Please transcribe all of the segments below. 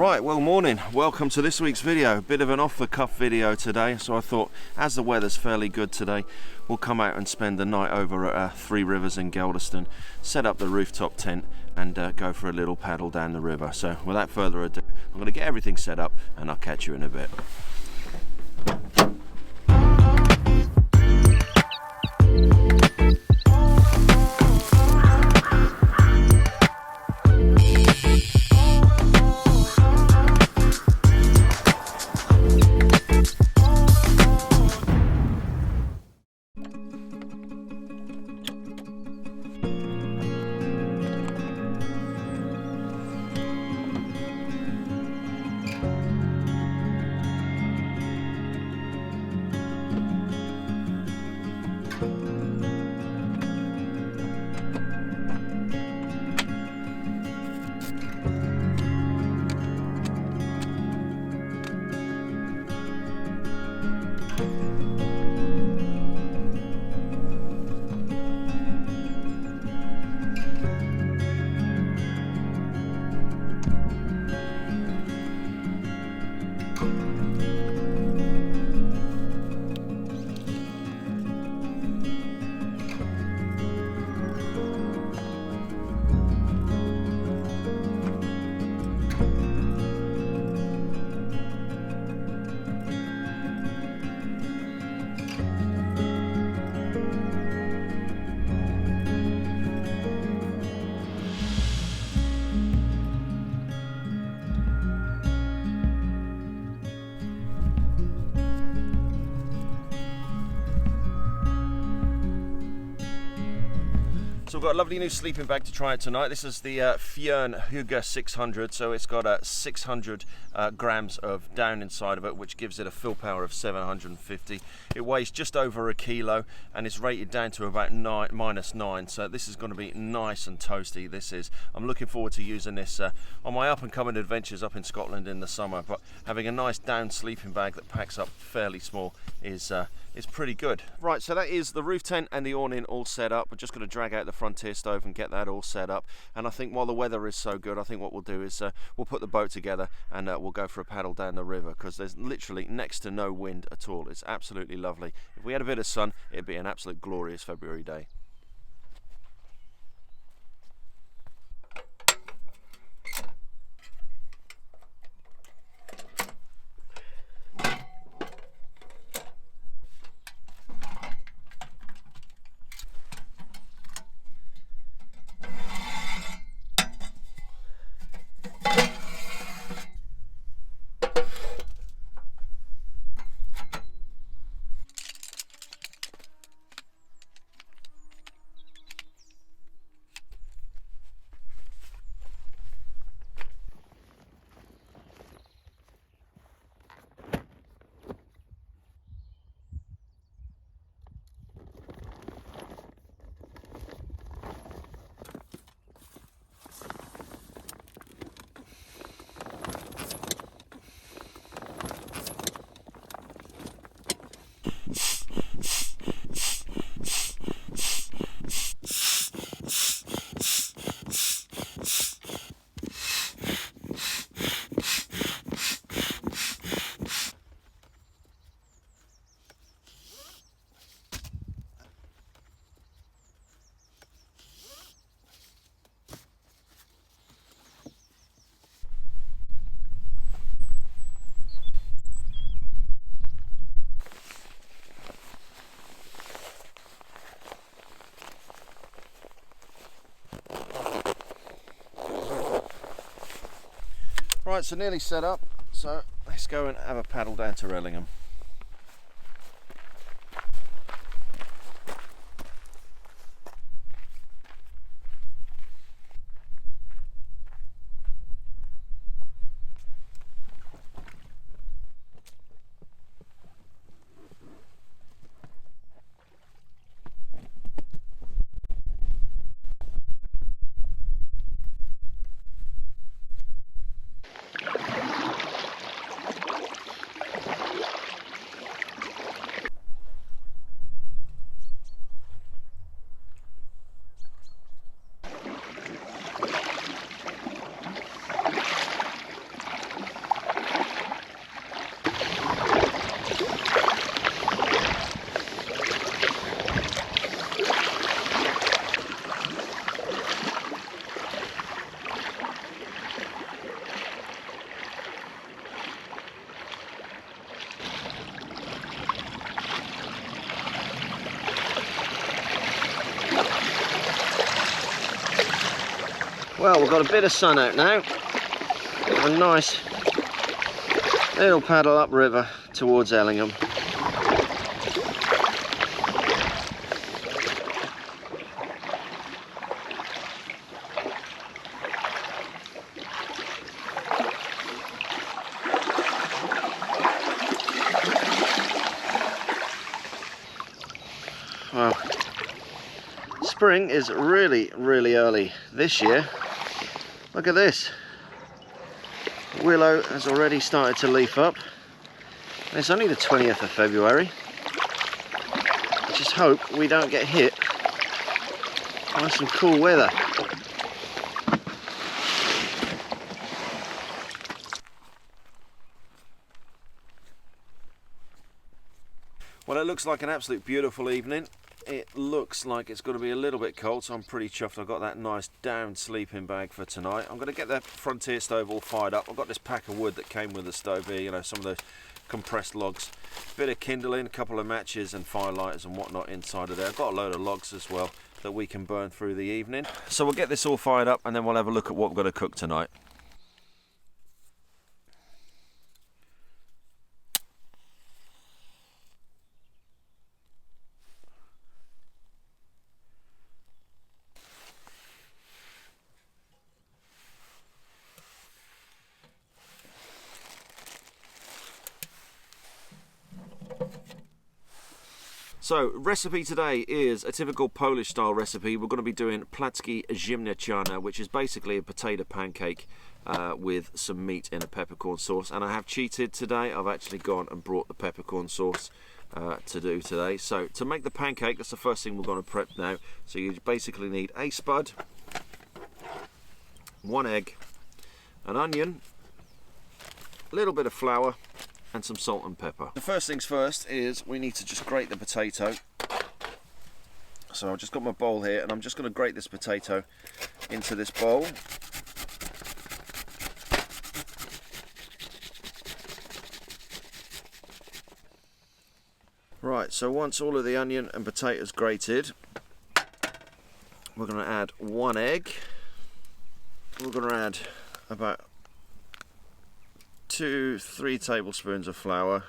Right, well, morning. Welcome to this week's video. A bit of an off-the-cuff video today, so I thought, as the weather's fairly good today, we'll come out and spend the night over at Three Rivers in Geldeston, set up the rooftop tent, and go for a little paddle down the river. So, without further ado, I'm going to get everything set up, and I'll catch you in a bit. So we've got a lovely new sleeping bag to try out tonight. This is the Fjern Hygge 600, so it's got 600 grams of down inside of it, which gives it a fill power of 750. It weighs just over a kilo and is rated down to about -9, so this is going to be nice and toasty. This is. I'm looking forward to using this on my up-and-coming adventures up in Scotland in the summer, but having a nice down sleeping bag that packs up fairly small is pretty good. Right, so that is the roof tent and the awning all set up. We're just going to drag out the Frontier Stove and get that all set up. And I think while the weather is so good, I think what we'll do is we'll put the boat together and we'll go for a paddle down the river, because there's literally next to no wind at all. It's absolutely lovely. If we had a bit of sun, it'd be an absolute glorious February day. Right, so nearly set up, so let's go and have a paddle down to Rellingham. Well, we've got a bit of sun out now. A nice little paddle upriver towards Ellingham. Well, spring is really early this year. Look at this. Willow has already started to leaf up. And it's only the 20th of February. I just hope we don't get hit by some cool weather. Well, it looks like an absolute beautiful evening. It looks like it's going to be a little bit cold, so I'm pretty chuffed. I've got that nice down sleeping bag for tonight. I'm going to get the Frontier stove all fired up. I've got this pack of wood that came with the stove here, you know, some of the compressed logs, bit of kindling, a couple of matches and firelighters and whatnot inside of there. I've got a load of logs as well that we can burn through the evening. So we'll get this all fired up and then we'll have a look at what we're going to cook tonight. So, recipe today is a typical Polish style recipe. We're going to be doing Placki ziemniaczane, which is basically a potato pancake with some meat in a peppercorn sauce. And I have cheated today. I've actually gone and brought the peppercorn sauce to do today. So, to make the pancake, that's the first thing we're going to prep now. So, you basically need a spud, 1 egg, an onion, a little bit of flour, and some salt and pepper. The first things first is we need to just grate the potato. So I've just got my bowl here and I'm just going to grate this potato into this bowl. Right, so once all of the onion and potatoes grated, we're going to add 1 egg. We're going to add about 2-3 tablespoons of flour,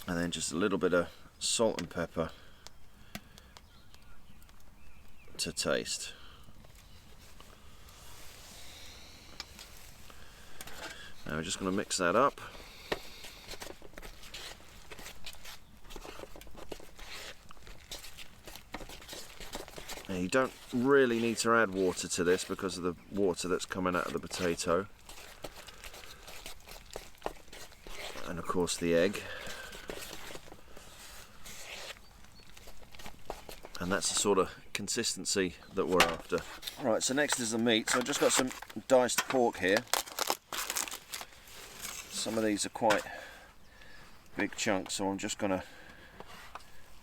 and then just a little bit of salt and pepper to taste. Now we're just going to mix that up. Now you don't really need to add water to this because of the water that's coming out of the potato, and of course the egg, and that's the sort of consistency that we're after. Right, so next is the meat. So I've just got some diced pork here. Some of these are quite big chunks, so I'm just going to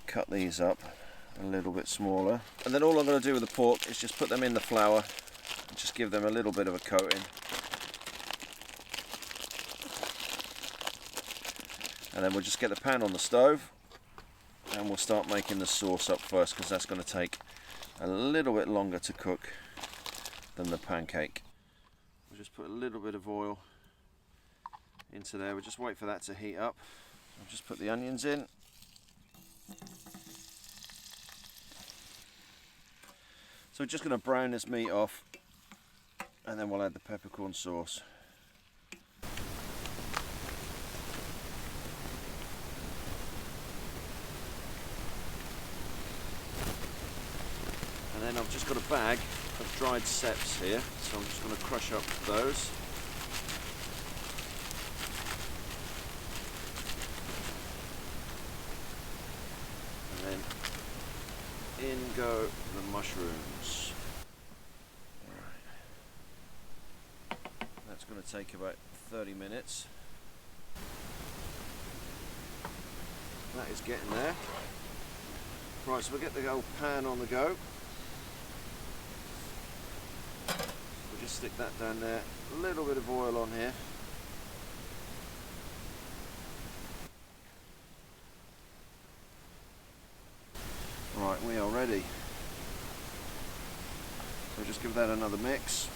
cut these up a little bit smaller, and then all I'm going to do with the pork is just put them in the flour and just give them a little bit of a coating, and then we'll just get the pan on the stove and we'll start making the sauce up first, because that's going to take a little bit longer to cook than the pancake. We'll just put a little bit of oil into there. We'll just wait for that to heat up. I'll just put the onions in. So we're just going to brown this meat off, and then we'll add the peppercorn sauce. And then I've just got a bag of dried ceps here, so I'm just going to crush up those. And then in go the mushrooms. Right. That's going to take about 30 minutes. That is getting there. Right, so we'll get the old pan on the go. We'll just stick that down there. A little bit of oil on here. ready. So just give that another mix,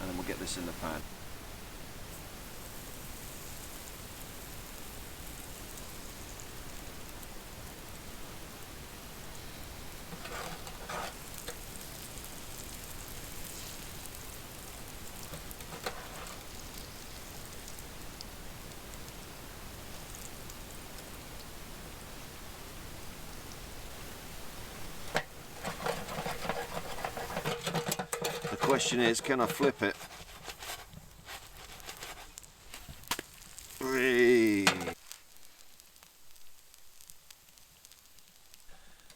and then we'll get this in the pan. The question is, can I flip it? Whee!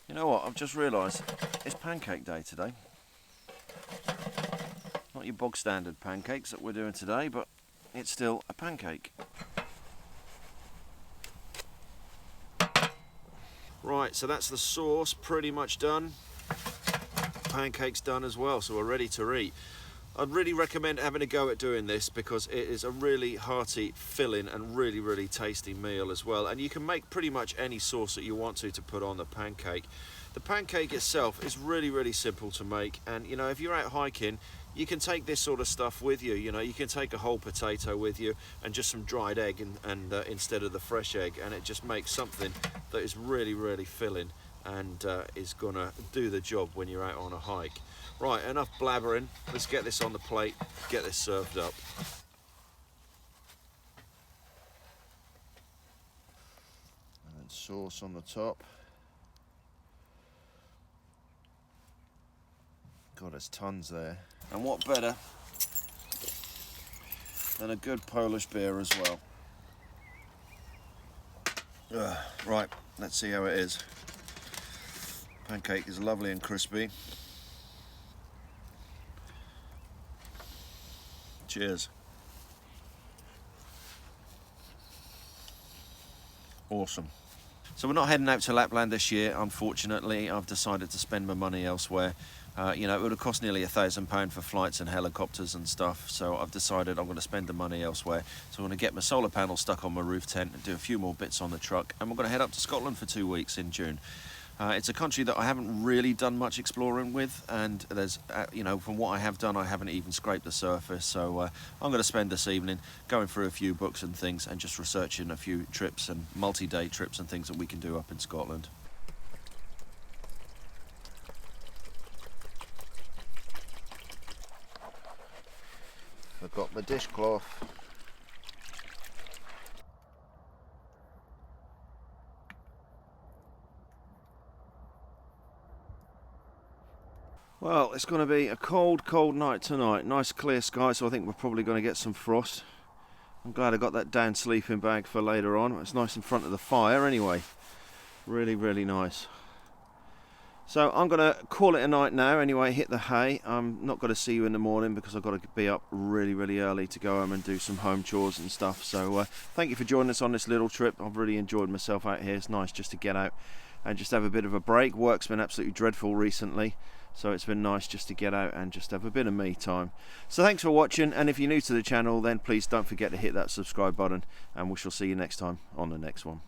You know what, I've just realised it's pancake day today. Not your bog standard pancakes that we're doing today, but it's still a pancake. Right, so that's the sauce pretty much done. Pancakes done as well, so we're ready to eat. I'd really recommend having a go at doing this because it is a really hearty, filling and really tasty meal as well, and you can make pretty much any sauce that you want to put on the pancake. The pancake itself is really simple to make, and you know, if you're out hiking, you can take this sort of stuff with you. You know, you can take a whole potato with you and just some dried egg and instead of the fresh egg, and it just makes something that is really filling and is gonna do the job when you're out on a hike. Right, enough blabbering. Let's get this on the plate, get this served up. And then sauce on the top. God, there's tons there. And what better than a good Polish beer as well. Right, let's see how it is. Pancake is lovely and crispy. Cheers. Awesome. So we're not heading out to Lapland this year, unfortunately. I've decided to spend my money elsewhere. You know, it would have cost nearly £1,000 for flights and helicopters and stuff, so I've decided I'm going to spend the money elsewhere. So I'm going to get my solar panel stuck on my roof tent and do a few more bits on the truck, and we're going to head up to Scotland for 2 weeks in June. It's a country that I haven't really done much exploring with, and there's, you know, from what I have done, I haven't even scraped the surface. So I'm going to spend this evening going through a few books and things and just researching a few trips and multi-day trips and things that we can do up in Scotland. I've got my dishcloth. Well, it's going to be a cold night tonight. Nice clear sky, so I think we're probably going to get some frost. I'm glad I got that down sleeping bag for later on. It's nice in front of the fire anyway. Really nice. So I'm going to call it a night now anyway, hit the hay. I'm not going to see you in the morning because I've got to be up really early to go home and do some home chores and stuff. So thank you for joining us on this little trip. I've really enjoyed myself out here. It's nice just to get out and just have a bit of a break. Work's been absolutely dreadful recently, so it's been nice just to get out and just have a bit of me time. So thanks for watching, and if you're new to the channel, then please don't forget to hit that subscribe button, and we shall see you next time on the next one.